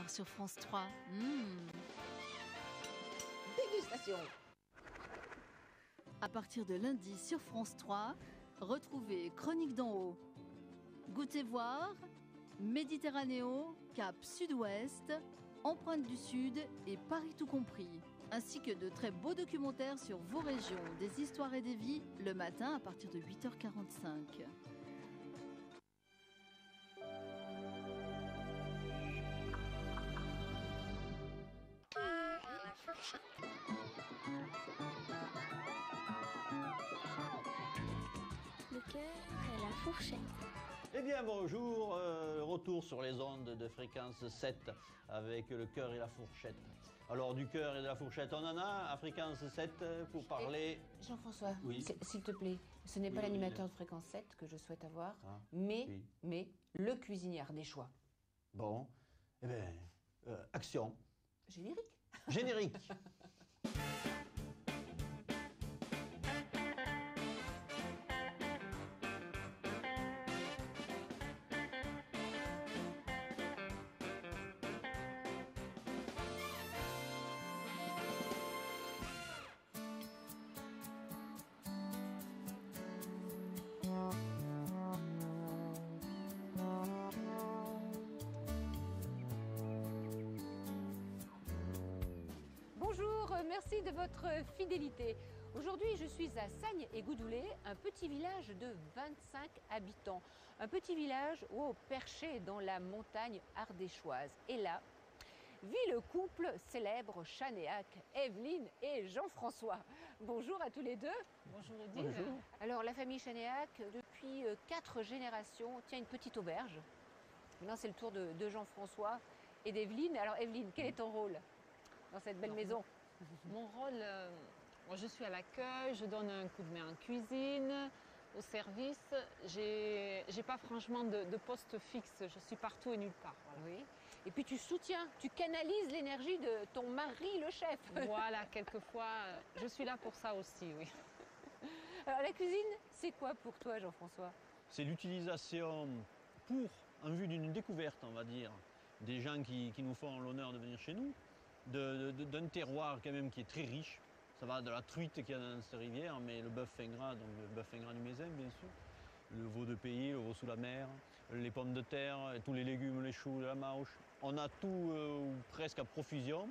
soir sur France 3. Dégustation. À partir de lundi sur France 3, retrouvez Chronique d'en haut. Goûtez voir, Méditerranéo, Cap Sud-Ouest, Empreinte du Sud et Paris tout compris. Ainsi que de très beaux documentaires sur vos régions, des histoires et des vies, le matin à partir de 8h45. Le cœur et la fourchette. Eh bien bonjour, retour sur les ondes de fréquence 7 avec le cœur et la fourchette. Alors du cœur et de la fourchette, on en a à fréquence 7 pour parler... Jean-François, oui. s'il te plaît, ce n'est pas l'animateur de fréquence 7 que je souhaite avoir, mais le cuisinier ardéchois. Bon, eh bien, action. Générique. Générique. Bonjour, merci de votre fidélité. Aujourd'hui, je suis à Sagne-et-Goudoulet, un petit village de 25 habitants. Un petit village perché dans la montagne ardéchoise. Et là, vit le couple célèbre Chanéac, Evelyne et Jean-François. Bonjour à tous les deux. Bonjour Odile. Bonjour. Alors la famille Chanéac, depuis 4 générations, tient une petite auberge. Maintenant, c'est le tour de Jean-François et d'Evelyne. Alors Evelyne, quel est ton rôle dans cette belle maison? Mon rôle, moi, je suis à l'accueil, je donne un coup de main en cuisine, au service. J'ai pas franchement de poste fixe, je suis partout et nulle part. Voilà. Oui. Et puis tu soutiens, tu canalises l'énergie de ton mari, le chef. Voilà, quelquefois, je suis là pour ça aussi, oui. Alors la cuisine, c'est quoi pour toi, Jean-François? C'est l'utilisation en vue d'une découverte, on va dire, des gens qui nous font l'honneur de venir chez nous, d'un terroir quand même qui est très riche. Ça va de la truite qu'il y a dans cette rivière, mais le bœuf fin gras, donc le bœuf fin gras du Mézin, bien sûr, le veau de pays, le veau sous la mer, les pommes de terre, tous les légumes, les choux, la mâche. On a tout presque à profusion.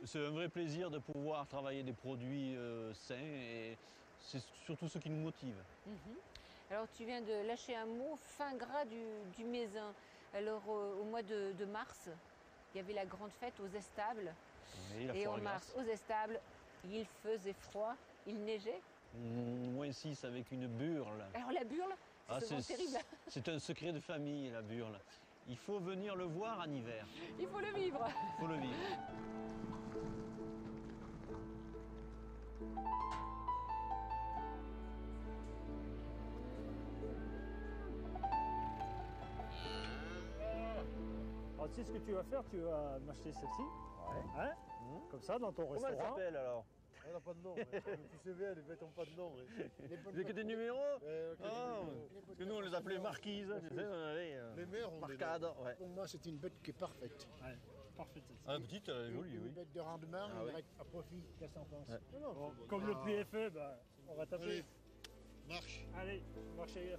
C'est un vrai plaisir de pouvoir travailler des produits sains et c'est surtout ce qui nous motive. Alors tu viens de lâcher un mot, fin gras du Mézin. Alors au mois de mars, il y avait la grande fête aux Estables. Oui, la et en foire mars, grasse. aux Estables, il faisait froid, il neigeait. Moins 6 avec une burle. Alors la burle, c'est souvent terrible. C'est un secret de famille, la burle. Il faut venir le voir en hiver. Il faut le vivre. Il faut le vivre. Alors, tu sais ce que tu vas faire? Tu vas m'acheter celle-ci. Hein? Comme ça, dans ton Comment elle restaurant. s'appelle alors? Elle n'a pas de nom. Tu sais bien, les bêtes n'ont pas de nom. Vous avez que des numéros? Parce que nous on les appelait marquises, tu sais, on avait Les mères ont marcade. Ouais. Pour moi, c'est une bête qui est parfaite. Ouais, parfait celle-ci. Ah, la petite, elle est jolie, Une oui. bête de rendement, Ah une oui. bête à profit. Qu'est-ce qu'on pense? Bon, comme le prix est fait, bah, on va taper. Allez, marche. Allez, marchez.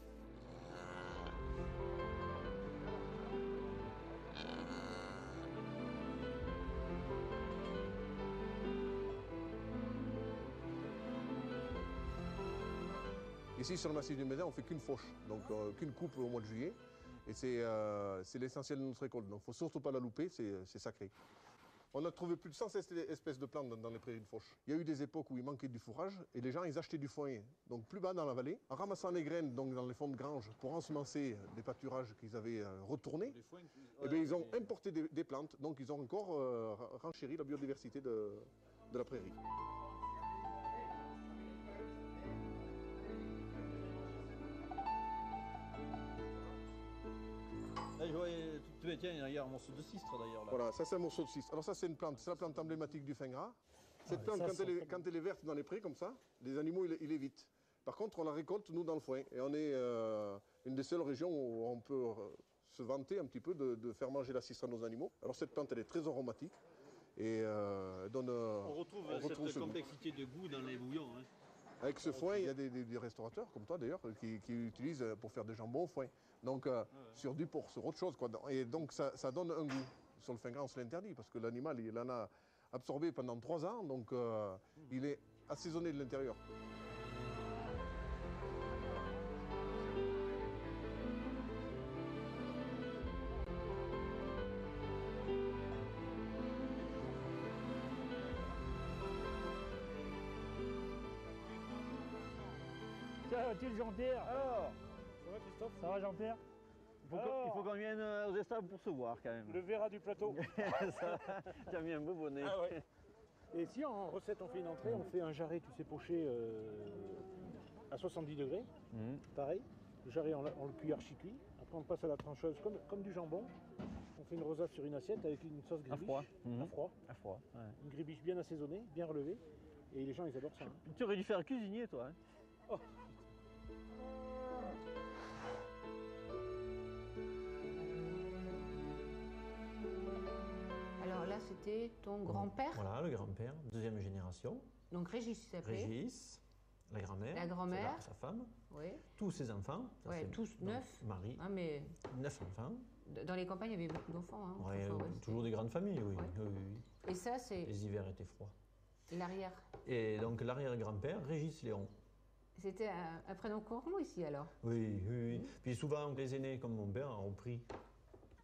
Ici, sur le massif du Mézin, on fait qu'une fauche, donc qu'une coupe au mois de juillet. Et c'est l'essentiel de notre récolte, donc il ne faut surtout pas la louper, c'est sacré. On a trouvé plus de 100 espèces de plantes dans les prairies de fauche. Il y a eu des époques où il manquait du fourrage et les gens ils achetaient du foin, donc plus bas dans la vallée, en ramassant les graines donc, dans les fonds de grange pour ensemencer des pâturages qu'ils avaient retournés. Et bien, ils ont importé des plantes, donc ils ont encore renchéri la biodiversité de la prairie. Là, je voyais, tiens, il y a un morceau de cistre d'ailleurs là. Voilà, ça c'est un morceau de cistre. Alors ça c'est une plante, c'est la plante emblématique du fin gras. Cette plante, ça, quand elle est verte dans les prés comme ça, les animaux ils évitent. Par contre, on la récolte nous dans le foin. Et on est une des seules régions où on peut se vantait un petit peu de faire manger la cistrine aux animaux. Alors cette plante, elle est très aromatique et donne... On retrouve cette ce goût. complexité de goût dans les bouillons. Hein. Avec ce foin, il y a des restaurateurs, comme toi d'ailleurs, qui utilisent pour faire des jambons au foin. Donc sur du porc, sur autre chose. Quoi. Et donc ça donne un goût. Sur le fin gras, on se l'interdit parce que l'animal, il en a absorbé pendant 3 ans, donc il est assaisonné de l'intérieur. Tiens, Mathilde, Jean-Pierre. Alors, Ça va Christophe? Ça va Jean-Pierre? il faut qu'on vienne aux estables pour se voir quand même. Le verra du plateau. Tu as mis un beau bonnet. Ah ouais. Et si en recette on fait une entrée, on fait un jarret, tu sais, poché à 70 degrés, pareil. Le jarret on le cuit archi cuit. Après on passe à la trancheuse comme du jambon. On fait une rosace sur une assiette avec une sauce À gribiche. froid. À froid. À froid. Ouais. Une gribiche bien assaisonnée, bien relevée. Et les gens ils adorent ça. Hein. Tu aurais dû faire cuisinier toi. Hein. Oh. Alors là, c'était ton grand-père, Voilà, le grand-père, deuxième génération. donc Régis, il s'appelait. Régis, la grand-mère. La grand-mère. Sa femme. Oui. Tous ses enfants. Ça Ouais, fait tous donc 9. Marie, Ah, mais 9 enfants. dans les campagnes, il y avait beaucoup d'enfants. Hein, Ouais, autrefois, ouais, toujours des grandes familles, oui. Ouais. Oui, oui. Et ça, c'est Les hivers étaient froids. l'arrière. Et donc l'arrière-grand-père, Régis Léon. C'était un prénom courant ici alors. Oui, oui, oui. Puis souvent, les aînés, comme mon père, ont pris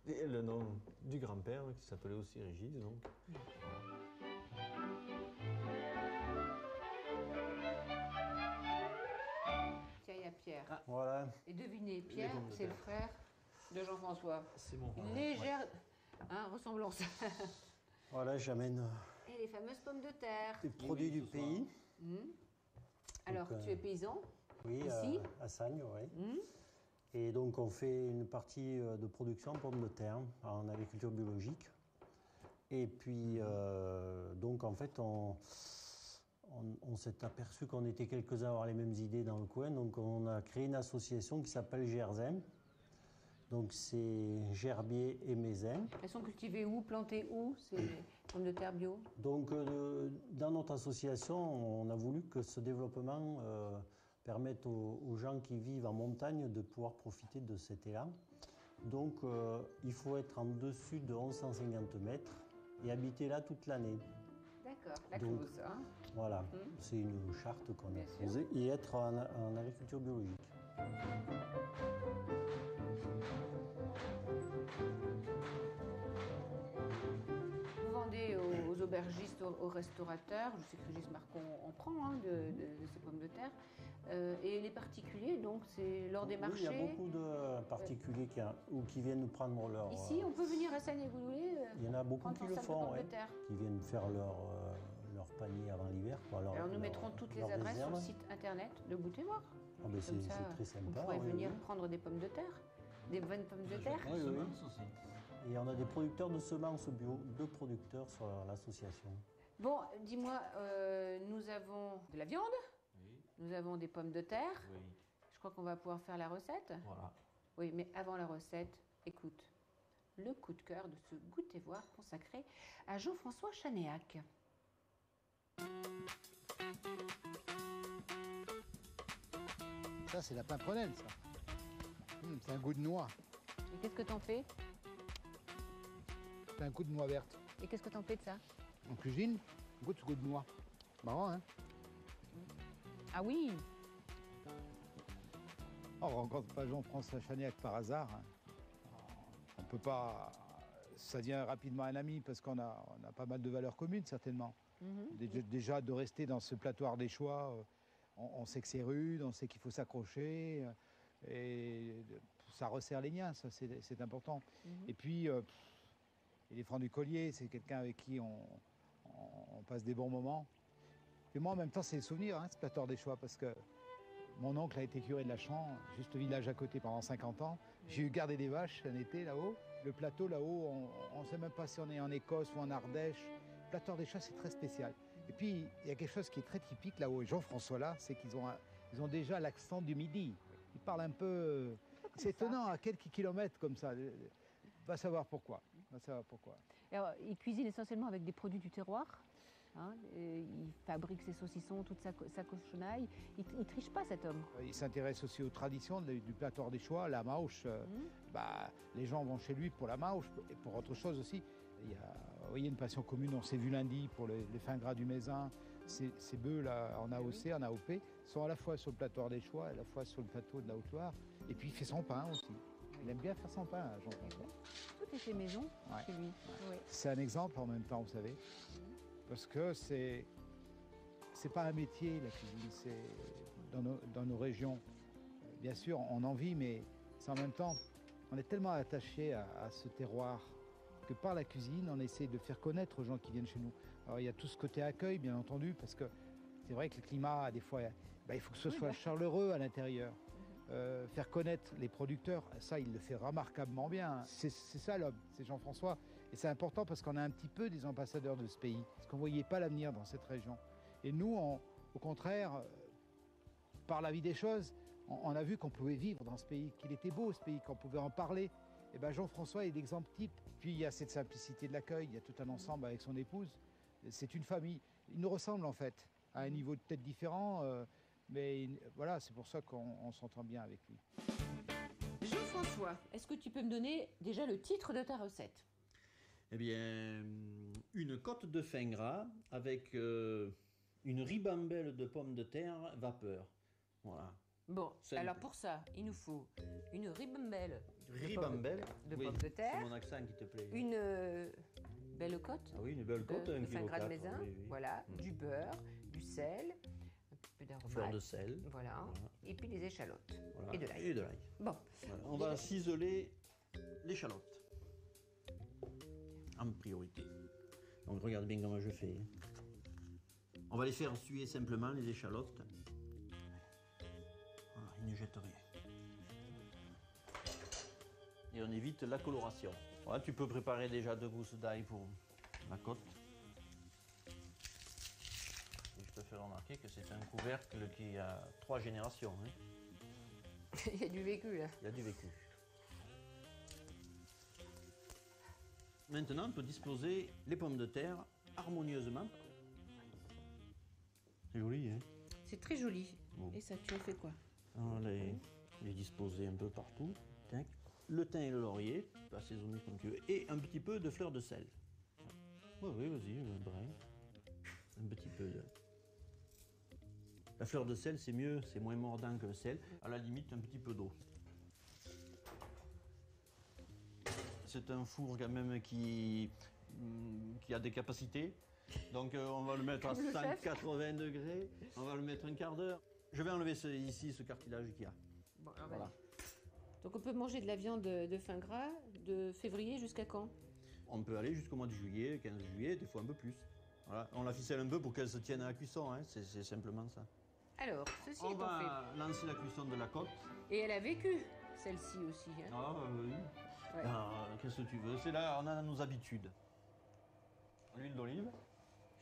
le nom du grand-père, qui s'appelait aussi Régis. Donc. Tiens, il y a Pierre. Voilà, Et devinez, Pierre, pommes de c'est le terre. frère de Jean-François. C'est mon Une légère ressemblance. voilà, j'amène Et les fameuses pommes de terre. des produits du pays. Alors, Donc, tu es paysan. Oui, Ici à Sagne, oui. Hmm. Et donc on fait une partie de production pommes de terre en agriculture biologique. Et puis donc en fait on s'est aperçu qu'on était quelques-uns à avoir les mêmes idées dans le coin. Donc on a créé une association qui s'appelle GERZEM. Donc c'est Gerbier et Mézin. Elles sont cultivées où, plantées où, ces pommes de terre bio? Donc dans notre association, on a voulu que ce développement permettre aux gens qui vivent en montagne de pouvoir profiter de cet élan. Donc il faut être en dessus de 1150 mètres et habiter là toute l'année. D'accord, la Donc, close. Hein. Voilà, c'est une charte qu'on a Bien sûr. posée et être en agriculture biologique. Vous vendez aux aubergistes, aux restaurateurs. Je sais que Régis Marcon en prend hein, de ces pommes de terre. Et les particuliers, donc c'est lors des Oui, marchés. il y a beaucoup de particuliers qui viennent nous prendre leur... Ici, on peut venir à Sagne-et-Goudoulé il y en a beaucoup prendre qui son le sac de font, pommes ouais, de terre. qui viennent faire leur panier avant l'hiver. Alors nous mettrons toutes les adresses sur le site internet de Goûter Voir. Ah ben, Comme c'est ça, très vous sympa. pourrez oui, venir oui. prendre des pommes de terre, des bonnes pommes de terre. Oui, oui. Semences aussi. Et on a des producteurs de semences bio, 2 producteurs sur l'association. Bon, dis-moi, nous avons de la viande, Oui, nous avons des pommes de terre. oui. Je crois qu'on va pouvoir faire la recette. Voilà. Oui, mais avant la recette, écoute, le coup de cœur de ce Goûter Voir consacré à Jean-François Chanéac. Ça, c'est la pimprenelle, ça. C'est un goût de noix. Et qu'est-ce que t'en fais? C'est un goût de noix verte. Et qu'est-ce que t'en fais de ça? En cuisine, on goûte ce goût de noix. Marrant, hein? Ah oui, On rencontre pas Jean-François Chanéac par hasard. Hein. On peut pas. Ça devient rapidement un ami parce qu'on a pas mal de valeurs communes, certainement. Déjà, de rester dans ce plateau ardéchois, on sait que c'est rude, on sait qu'il faut s'accrocher. Et ça resserre les liens, ça c'est important. Et puis, il est franc du collier, c'est quelqu'un avec qui on passe des bons moments. Et moi, en même temps, c'est le souvenir, hein, ce plateau ardéchois, parce que mon oncle a été curé de Lachamps, juste le village à côté pendant 50 ans. J'ai eu gardé des vaches un été là-haut. Le plateau là-haut, on ne sait même pas si on est en Écosse ou en Ardèche. Le plateau ardéchois, c'est très spécial. Et puis, il y a quelque chose qui est très typique là-haut. Et Jean-François là, c'est qu'ils ont déjà l'accent du Midi. Ils parlent un peu C'est étonnant, à quelques kilomètres comme ça. Va savoir pourquoi. Va savoir pourquoi. Alors, il cuisine essentiellement avec des produits du terroir. Hein, il fabrique ses saucissons, toute sa cochonaille. Il triche pas, cet homme. Il s'intéresse aussi aux traditions du plateau ardéchois, la mauche. Bah, les gens vont chez lui pour la mauche et pour autre chose aussi. Il y a, vous voyez, une passion commune, on s'est vu lundi pour les fins gras du Mézin. Ces bœufs là en AOC, en AOP, sont à la fois sur le plateau ardéchois, à la fois sur le plateau de la Haute-Loire. Et puis il fait son pain aussi. Il aime bien faire son pain, Jean-François. Tout est fait maison chez lui. Oui. C'est un exemple en même temps, vous savez. Parce que c'est pas un métier, la cuisine, c'est dans nos régions. Bien sûr, on en vit, mais c'est en même temps, on est tellement attaché à ce terroir que par la cuisine, on essaie de faire connaître aux gens qui viennent chez nous. Alors il y a tout ce côté accueil, bien entendu, parce que c'est vrai que le climat, des fois, il faut que ce soit chaleureux à l'intérieur. Faire connaître les producteurs, ça, il le fait remarquablement bien. C'est ça l'homme, c'est Jean-François. Et c'est important parce qu'on a un petit peu des ambassadeurs de ce pays, parce qu'on ne voyait pas l'avenir dans cette région. Et nous, au contraire, par la vie des choses, on a vu qu'on pouvait vivre dans ce pays, qu'il était beau ce pays, qu'on pouvait en parler. Et bien Jean-François est l'exemple type. Puis il y a cette simplicité de l'accueil, il y a tout un ensemble avec son épouse. C'est une famille. Ils nous ressemblent en fait, à un niveau peut-être différent, mais voilà, c'est pour ça qu'on s'entend bien avec lui. Jean-François, est-ce que tu peux me donner déjà le titre de ta recette? Eh bien, une côte de fin gras avec une ribambelle de pommes de terre vapeur. Voilà. Bon, Simple. alors pour ça, il nous faut une ribambelle de pommes de terre. C'est mon accent qui te plaît. Une belle côte. Ah oui, une belle côte, de fin gras de Mézin. Oui, oui. Voilà, du beurre, du sel, un petit peu d'aromate. Fleur de sel. Voilà. Et puis des échalotes. Voilà. Et de l'ail. Et de l'ail. Bon. Voilà. On va ciseler l'échalote en priorité. Donc regarde bien comment je fais. On va les faire suer simplement, les échalotes. Voilà, il ne jette rien. Et on évite la coloration. Voilà, tu peux préparer déjà 2 gousses d'ail pour la côte. Et je te fais remarquer que c'est un couvercle qui a 3 générations. Hein. Il y a du vécu là. Il y a du vécu. Maintenant, on peut disposer les pommes de terre harmonieusement. C'est joli, hein? C'est très joli. Bon. Et ça, tu en fais quoi? On va les disposer un peu partout. Tac. Le thym et le laurier, tu peux assaisonner comme tu veux. Et un petit peu de fleur de sel. Oui, oui, vas-y, le brin. Un petit peu de... La fleur de sel, c'est mieux, c'est moins mordant que le sel. À la limite, un petit peu d'eau. C'est un four quand même qui a des capacités. Donc on va le mettre à 180 degrés. On va le mettre un quart d'heure. Je vais enlever ici ce cartilage qu'il y a. Bon, alors Voilà. Donc on peut manger de la viande de fin gras de février jusqu'à quand? On peut aller jusqu'au mois de juillet, 15 juillet, des fois un peu plus. Voilà. On la ficelle un peu pour qu'elle se tienne à la cuisson, hein. C'est simplement ça. Alors, ceci On est en fait. va lancer la cuisson de la côte. Et elle a vécu, celle-ci aussi. Hein. Ah oui. Ouais. Ah, qu'est-ce que tu veux? C'est là, on a nos habitudes. L'huile d'olive.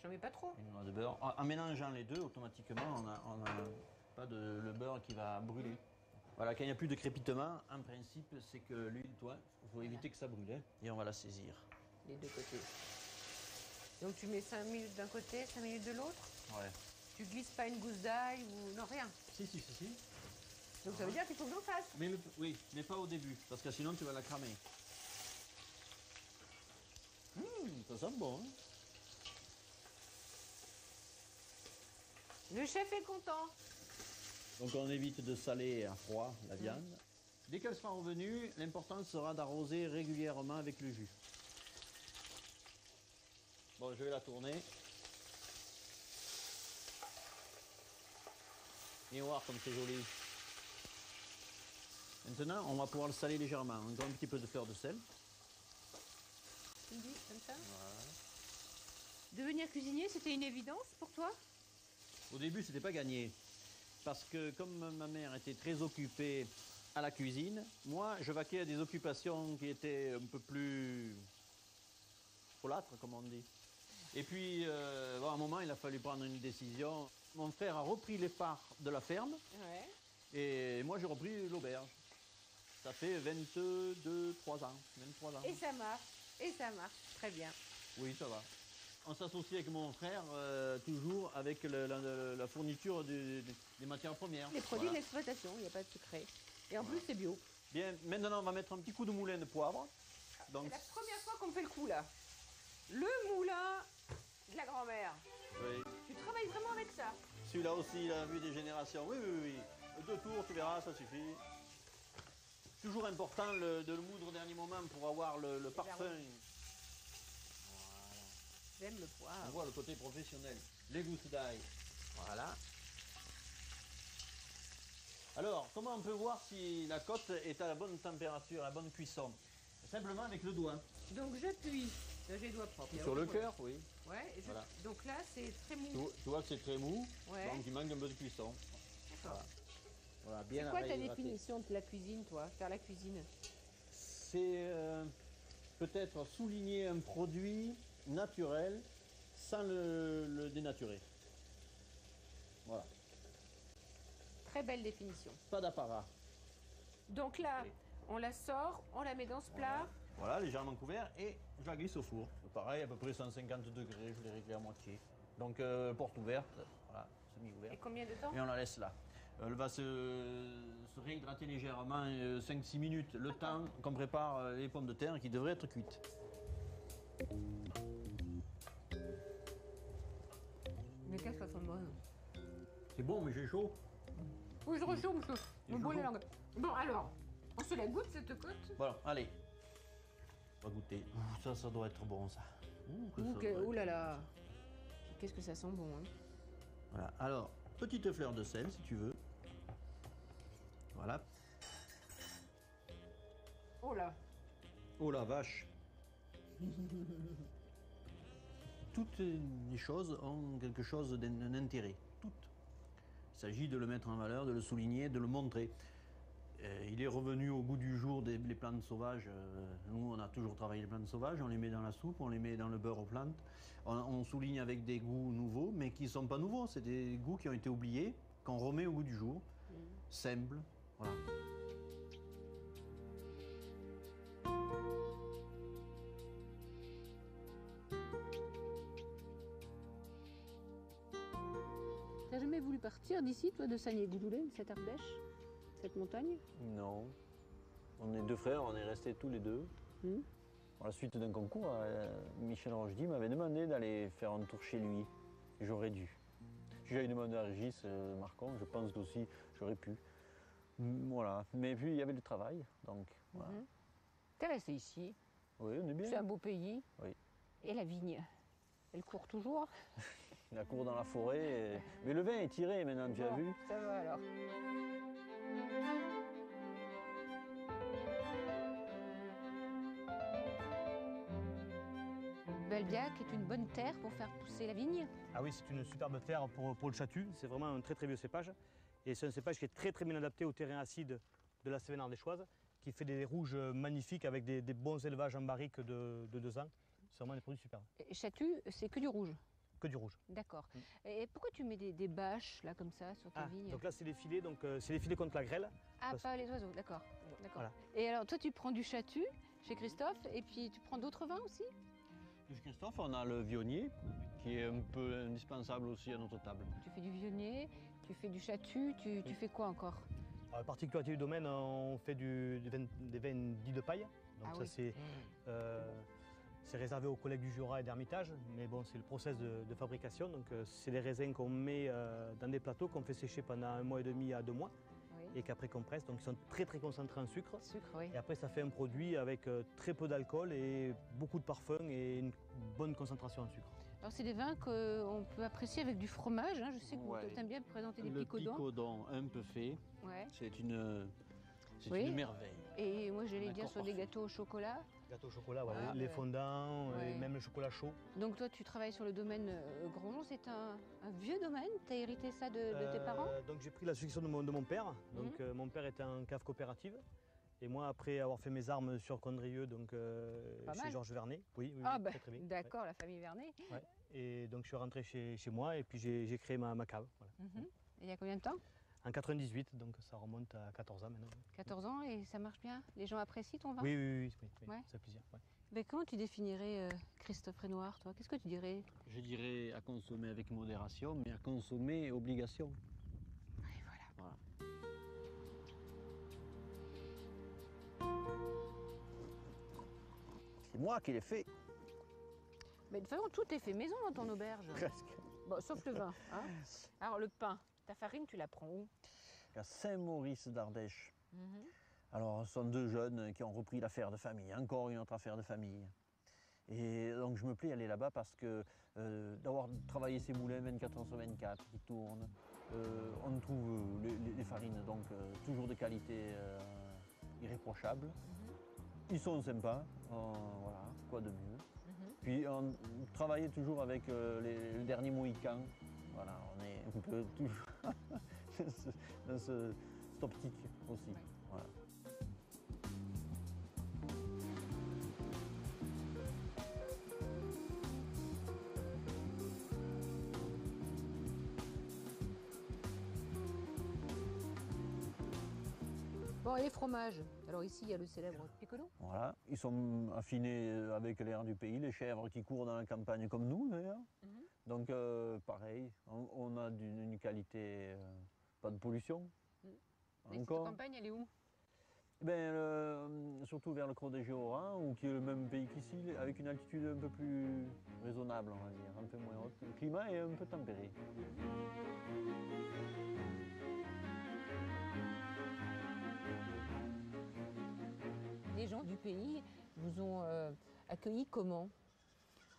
J'en mets pas trop. Une noix de beurre. En mélangeant les deux, automatiquement, on n'a pas le beurre qui va brûler. Voilà, quand il n'y a plus de crépitement, en principe, c'est que l'huile, il faut éviter que ça brûle. Hein, et on va la saisir. Les deux côtés. Donc tu mets 5 minutes d'un côté, 5 minutes de l'autre. Ouais. Tu glisses pas une gousse d'ail ou... Non, rien. Si. Donc ça veut dire qu'il faut que j'en fasse. Oui, mais pas au début, parce que sinon tu vas la cramer. Ça sent bon, hein? Le chef est content. Donc on évite de saler à froid la viande. Dès qu'elle sera revenue, l'important sera d'arroser régulièrement avec le jus. Bon, je vais la tourner. Et voir comme c'est joli. Maintenant, on va pouvoir le saler légèrement. Encore un petit peu de fleur de sel. Tu me dis comme ça? Voilà. Devenir cuisinier, c'était une évidence pour toi? Au début, c'était pas gagné. Parce que comme ma mère était très occupée à la cuisine, moi, je vaquais à des occupations qui étaient un peu plus folâtres, comme on dit. Et puis, à un moment, il a fallu prendre une décision. Mon frère a repris les parts de la ferme. Ouais. Et moi, j'ai repris l'auberge. Ça fait 23 ans. 23 ans. Et ça marche, très bien. Oui, ça va. On s'associe avec mon frère toujours avec la fourniture des matières premières. Les produits d'exploitation, il n'y a pas de secret. Et en plus, c'est bio. Bien, maintenant on va mettre un petit coup de moulin de poivre. Donc... C'est la première fois qu'on fait le coup là. Le moulin de la grand-mère. Oui. Tu travailles vraiment avec ça? Celui-là aussi, il a vu des générations. Oui, oui, oui. 2 tours, tu verras, ça suffit. Toujours important de le moudre au dernier moment pour avoir le parfum. J'aime le poivre. On voit le côté professionnel. Les gousses d'ail. Voilà. Alors, comment on peut voir si la côte est à la bonne température, à la bonne cuisson? Simplement avec le doigt. Donc j'appuie. J'ai les doigts propres. Sur le cœur, oui. Ouais, Voilà. Donc là, c'est très mou. Tu vois que c'est très mou, Ouais. donc il manque un peu de cuisson. D'accord. Voilà, bien C'est quoi ta réhydraté. définition de la cuisine, toi? Faire la cuisine? C'est peut-être souligner un produit naturel sans le dénaturer. Voilà. Très belle définition. Pas d'apparat. Donc là, on la sort, on la met dans ce plat. Voilà, légèrement couvert et je la glisse au four. Pareil, à peu près 150 degrés, je l'ai réglé à moitié. Donc porte ouverte, voilà, semi-ouverte. Et combien de temps? Et on la laisse là. Elle va se réhydrater légèrement 5-6 minutes, le temps qu'on prépare les pommes de terre qui devraient être cuites. Mais qu'est-ce que ça sent bon? C'est bon, mais j'ai chaud. Oui, je rechauffe, je me brûle la langue. Bon, alors, on se la goûte cette côte? Voilà, allez. On va goûter. Ouh, ça doit être bon, ça. Ouh là là. Qu'est-ce que ça sent bon, hein? Voilà, alors, petite fleur de sel, si tu veux. Voilà. Oh là. Oh la vache. Toutes les choses ont quelque chose d'un intérêt. Toutes. Il s'agit de le mettre en valeur, de le souligner, de le montrer. Il est revenu au goût du jour des plantes sauvages. Nous, on a toujours travaillé les plantes sauvages. On les met dans la soupe, on les met dans le beurre aux plantes. On souligne avec des goûts nouveaux, mais qui ne sont pas nouveaux. C'est des goûts qui ont été oubliés, qu'on remet au goût du jour. Simple. Voilà. T'as jamais voulu partir d'ici, toi, de Sagné-Goudoulé, de cette Ardèche, cette montagne? Non. On est 2 frères, on est restés tous les 2. À la suite d'un concours, Michel Rochdy m'avait demandé d'aller faire un tour chez lui. J'aurais dû. Si j'avais demandé à Régis Marcon, je pense qu'aussi j'aurais pu. Voilà. Mais puis il y avait le travail, donc voilà. T'es resté ici? Oui, on est bien. C'est un beau pays. Oui. Et la vigne, elle court toujours? La cour dans la forêt. Mais le vin est tiré maintenant, tu as vu? Ça va alors. Belbiac est une bonne terre pour faire pousser la vigne? Ah oui, c'est une superbe terre pour le chatu. C'est vraiment un très vieux cépage. Et c'est un cépage qui est très bien adapté au terrain acide de la Cévennes ardéchoise, qui fait des rouges magnifiques avec des bons élevages en barrique de 2 ans. C'est vraiment des produits superbes. Et chatu, c'est que du rouge? Que du rouge. D'accord. Et pourquoi tu mets des bâches là comme ça sur ta vigne? Donc là c'est les filets, c'est les filets contre la grêle. Ah, pas les oiseaux, d'accord. Voilà. Et alors toi tu prends du chatu chez Christophe et puis tu prends d'autres vins aussi? Chez Christophe, on a le vionnier qui est un peu indispensable aussi à notre table. Tu fais du vionnier, tu fais du chatu, tu fais quoi encore? Alors, la particularité du domaine, on fait des vins dits de paille. Donc ça c'est réservé aux collègues du Jura et d'Hermitage, mais bon, c'est le process de fabrication. Donc c'est des raisins qu'on met dans des plateaux, qu'on fait sécher pendant 1 mois et demi à 2 mois, et qu'après qu'on presse. Donc ils sont très concentrés en sucre. Et après ça fait un produit avec très peu d'alcool et beaucoup de parfum et une bonne concentration en sucre. Alors c'est des vins qu'on peut apprécier avec du fromage, hein. Je sais que tu aimes bien présenter des picodons. Le picodon un peu fait, c'est une merveille. Et moi j'allais dire sur des gâteaux au chocolat. Gâteau au chocolat, les fondants, et même le chocolat chaud. Donc toi tu travailles sur le domaine Grandjean, c'est un vieux domaine, tu as hérité ça de tes parents? Donc j'ai pris la succession de mon père. Donc mon père était en cave coopérative. Et moi, après avoir fait mes armes sur Condrieu, donc chez Georges Vernet, très bien. D'accord, la famille Vernet. Et donc je suis rentré chez moi et puis j'ai créé ma cave. Voilà. Et il y a combien de temps? En 98, donc ça remonte à 14 ans maintenant. 14 ans et ça marche bien? Les gens apprécient ton vin? Oui, Ouais. ça fait plaisir. Ouais. Mais comment tu définirais Christophe Renoir, toi? Qu'est-ce que tu dirais? Je dirais à consommer avec modération, mais à consommer obligation. Et voilà. C'est moi qui l'ai fait. Mais de toute façon, tout est fait maison dans ton auberge. Presque. Bon, sauf le vin. Hein. Alors le pain, ta farine, tu la prends où? À Saint-Maurice d'Ardèche. Alors, ce sont deux jeunes qui ont repris l'affaire de famille, encore une autre affaire de famille. Et donc, je me plais à aller là-bas parce que d'avoir travaillé ces moulins 24 heures sur 24 qui tournent, on trouve les farines donc toujours de qualité irréprochable. Ils sont sympas, voilà, quoi de mieux. Puis, on travaillait toujours avec le dernier Mohican. Voilà, on est un peu toujours dans cette optique aussi. Voilà. Bon, et les fromages? Alors ici, il y a le célèbre piccolo. Voilà, ils sont affinés avec l'air du pays, les chèvres qui courent dans la campagne comme nous d'ailleurs. Donc pareil, on a une qualité, pas de pollution. Et cette campagne, elle est où? Surtout vers le Creux des Géorins, ou qui est le même pays qu'ici, avec une altitude un peu plus raisonnable, on va dire, un peu moins haute. Le climat est un peu tempéré. Les gens du pays vous ont accueilli comment?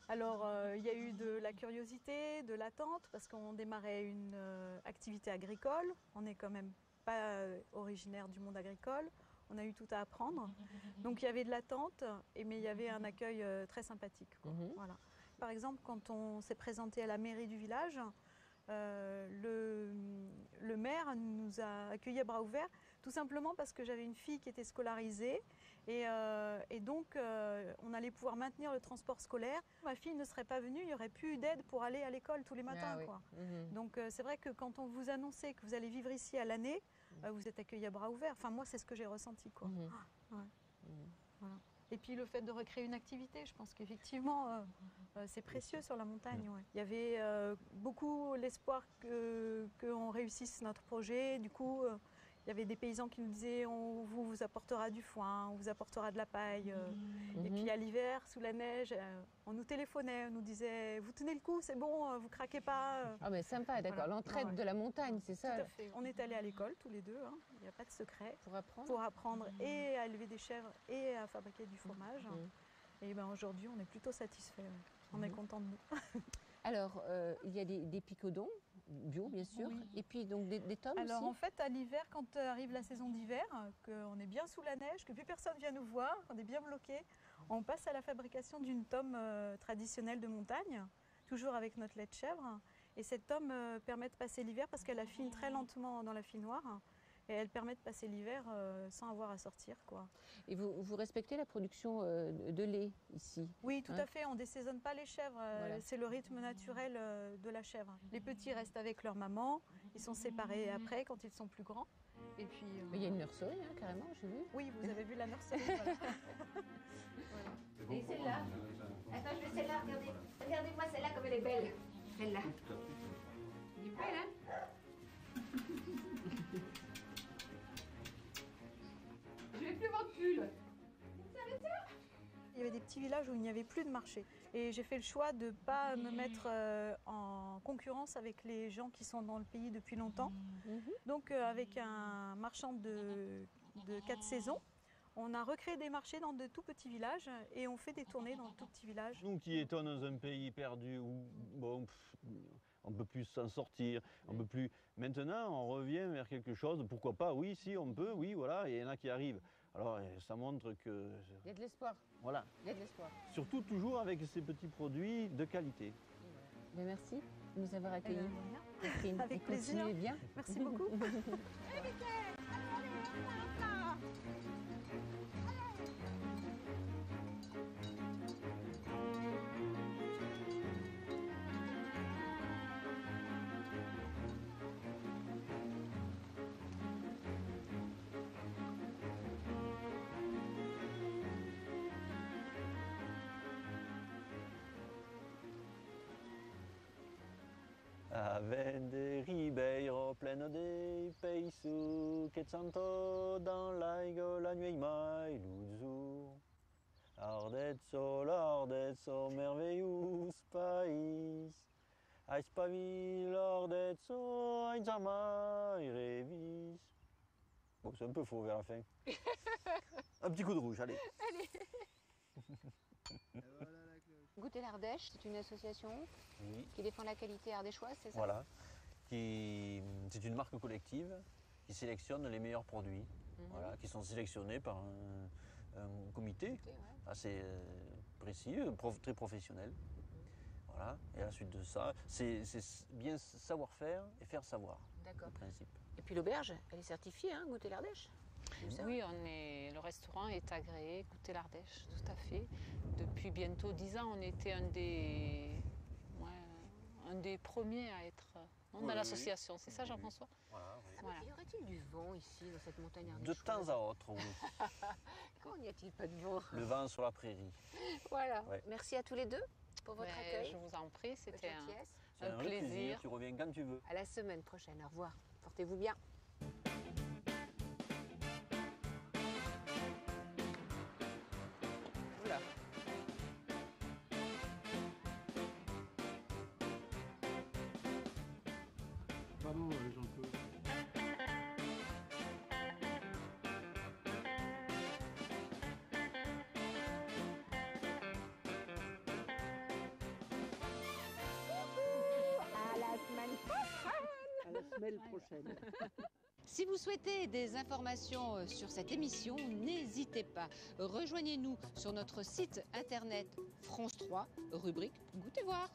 Alors, il y a eu de la curiosité, de l'attente, parce qu'on démarrait une activité agricole. On n'est quand même pas originaire du monde agricole. On a eu tout à apprendre. Donc, il y avait de l'attente, mais il y avait un accueil très sympathique, quoi. Voilà. Par exemple, quand on s'est présenté à la mairie du village, le maire nous a accueillis à bras ouverts, tout simplement parce que j'avais une fille qui était scolarisée et donc on allait pouvoir maintenir le transport scolaire. Ma fille ne serait pas venue, il n'y aurait plus d'aide pour aller à l'école tous les matins. Quoi. Donc c'est vrai que quand on vous annonçait que vous allez vivre ici à l'année, vous êtes accueillis à bras ouverts. Enfin moi c'est ce que j'ai ressenti. Quoi. Voilà. Et puis le fait de recréer une activité, je pense qu'effectivement c'est précieux sur la montagne. Ouais. Il y avait beaucoup l'espoir qu'on réussisse notre projet. Du coup, il y avait des paysans qui nous disaient on vous apportera du foin, on vous apportera de la paille. Et puis à l'hiver, sous la neige, on nous téléphonait, on nous disait vous tenez le coup, c'est bon, vous craquez pas. Ah mais sympa, d'accord. Voilà. L'entraide de la montagne, c'est ça. Tout à fait. On est allés à l'école tous les deux, hein. Il n'y a pas de secret. Pour apprendre et à élever des chèvres et à fabriquer du fromage. Et ben aujourd'hui, on est plutôt satisfaits. On est content de nous. Alors, il y a des picodons bio, bien sûr, et puis donc des tomes aussi. Alors en fait, à l'hiver, quand arrive la saison d'hiver, qu'on est bien sous la neige, que plus personne vient nous voir, qu'on est bien bloqué, on passe à la fabrication d'une tome traditionnelle de montagne, toujours avec notre lait de chèvre. Et cette tome permet de passer l'hiver parce qu'elle affine très lentement dans la finoire. Et elle permet de passer l'hiver sans avoir à sortir, quoi. Et vous respectez la production de lait ici? Oui, tout à fait. On ne désaisonne pas les chèvres. Voilà. C'est le rythme naturel de la chèvre. Les petits restent avec leur maman. Ils sont séparés après, quand ils sont plus grands. Et puis, il y a une nurserie, hein, carrément, j'ai vu. Oui, vous avez vu la nurserie. Voilà. Et celle-là. Attends, je vais celle-là. Regardez. Regardez-moi celle-là comme elle est belle. Celle-là. Elle est belle, hein? Je vais plus mon pull. Il y avait des petits villages où il n'y avait plus de marché. Et j'ai fait le choix de ne pas me mettre en concurrence avec les gens qui sont dans le pays depuis longtemps. Donc avec un marchand de 4 saisons, on a recréé des marchés dans de tout petits villages et on fait des tournées dans de tout petits villages. Nous qui étions dans un pays perdu où bon, on ne peut plus s'en sortir, on peut plus. Maintenant, on revient vers quelque chose. Pourquoi pas? Oui, si, on peut, oui, voilà, et il y en a qui arrivent. Alors, ça montre que... Il y a de l'espoir. Voilà. Il y a de l'espoir. Surtout toujours avec ces petits produits de qualité. Mais merci de nous avoir accueillis. Catherine, avec plaisir. Continuez bien. Merci beaucoup. A vende ribeiro pleno de peiço que santo dans l'aigo la nuit mai luzu. Ardezzo, merveilleux país. Aispavi, ardezzo, ainzamai revis. Bon, c'est un peu faux vers la fin. Un petit coup de rouge, allez. Allez. Goûter l'Ardèche, c'est une association qui défend la qualité ardéchoise, c'est ça? Voilà. C'est une marque collective qui sélectionne les meilleurs produits, voilà, qui sont sélectionnés par un comité assez précis, très professionnel. Voilà. Et à la suite de ça, c'est bien savoir-faire et faire savoir. D'accord. Le principe. Et puis l'auberge, elle est certifiée, hein, Goûter l'Ardèche? Oui, le restaurant est agréé, Goûter l'Ardèche, tout à fait. Depuis bientôt 10 ans, on était un des premiers à être dans l'association. C'est ça, Jean-François? Voilà. Y aurait-il du vent ici, dans cette montagne ardéchoise? De temps à autre, oui. Quand n'y a-t-il pas de vent? Le vent sur la prairie. Voilà. Ouais. Merci à tous les deux pour votre accueil. Je vous en prie, c'était un plaisir. Tu reviens quand tu veux. À la semaine prochaine. Au revoir. Portez-vous bien. Oula. Pardon, Jean-Claude. À la semaine prochaine. À la semaine prochaine. Si vous souhaitez des informations sur cette émission, n'hésitez pas. Rejoignez-nous sur notre site internet France 3, rubrique Goûtez voir.